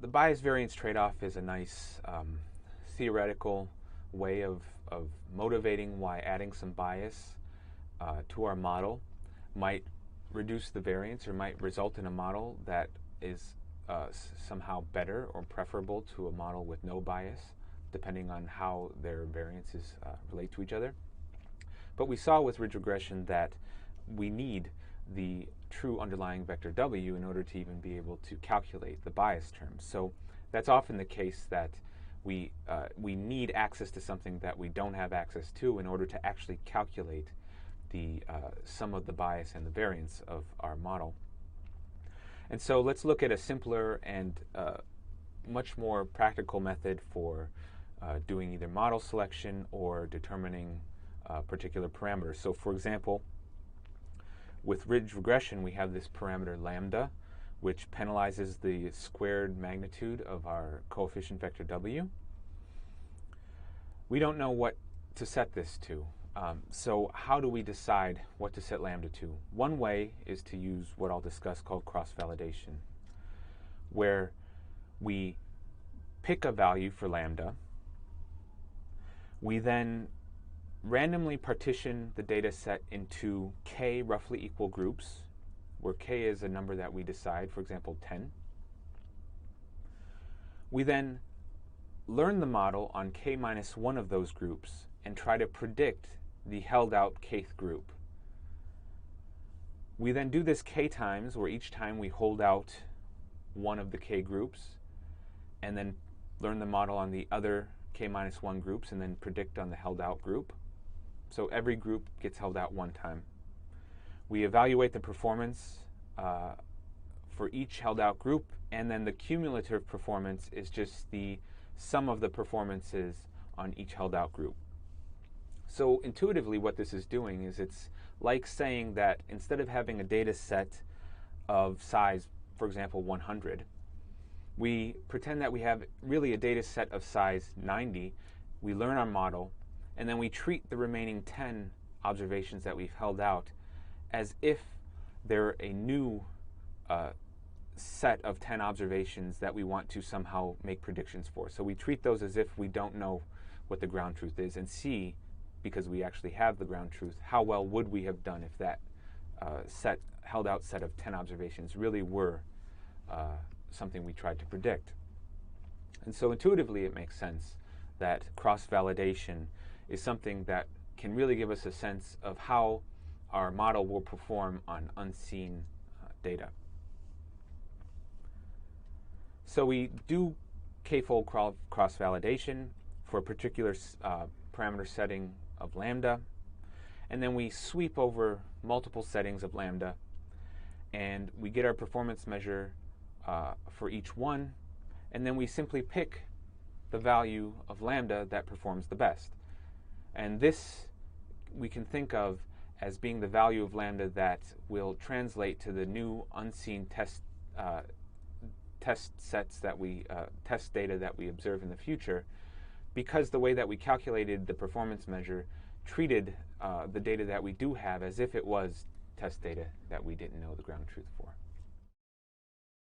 the bias variance trade-off is a nice theoretical way of motivating why adding some bias to our model might reduce the variance or might result in a model that is somehow better or preferable to a model with no bias, depending on how their variances relate to each other. But we saw with ridge regression that we need the true underlying vector W in order to even be able to calculate the bias terms. So that's often the case that we need access to something that we don't have access to in order to actually calculate the sum of the bias and the variance of our model. And so let's look at a simpler and much more practical method for doing either model selection or determining particular parameters. So for example, with ridge regression, we have this parameter lambda, which penalizes the squared magnitude of our coefficient vector W. We don't know what to set this to. So how do we decide what to set lambda to? One way is to use what I'll discuss called cross-validation, where we pick a value for lambda. We then randomly partition the data set into k roughly equal groups, where k is a number that we decide, for example, 10. We then learn the model on k minus 1 of those groups and try to predict the held out kth group. We then do this k times, where each time we hold out one of the k groups and then learn the model on the other k minus 1 groups and then predict on the held out group. So every group gets held out one time. We evaluate the performance for each held out group, and then the cumulative performance is just the sum of the performances on each held out group. So intuitively what this is doing is it's like saying that instead of having a data set of size, for example, 100, we pretend that we have really a data set of size 90. We learn our model, and then we treat the remaining 10 observations that we've held out as if they're a new set of 10 observations that we want to somehow make predictions for. So we treat those as if we don't know what the ground truth is, and see, because we actually have the ground truth, how well would we have done if that held out set of 10 observations really were something we tried to predict. And so intuitively it makes sense that cross-validation is something that can really give us a sense of how our model will perform on unseen data. So we do k-fold cross-validation for a particular parameter setting of lambda, and then we sweep over multiple settings of lambda, and we get our performance measure for each one, and then we simply pick the value of lambda that performs the best. And this we can think of as being the value of lambda that will translate to the new unseen test sets that we test data that we observe in the future, because the way that we calculated the performance measure treated the data that we do have as if it was test data that we didn't know the ground truth for.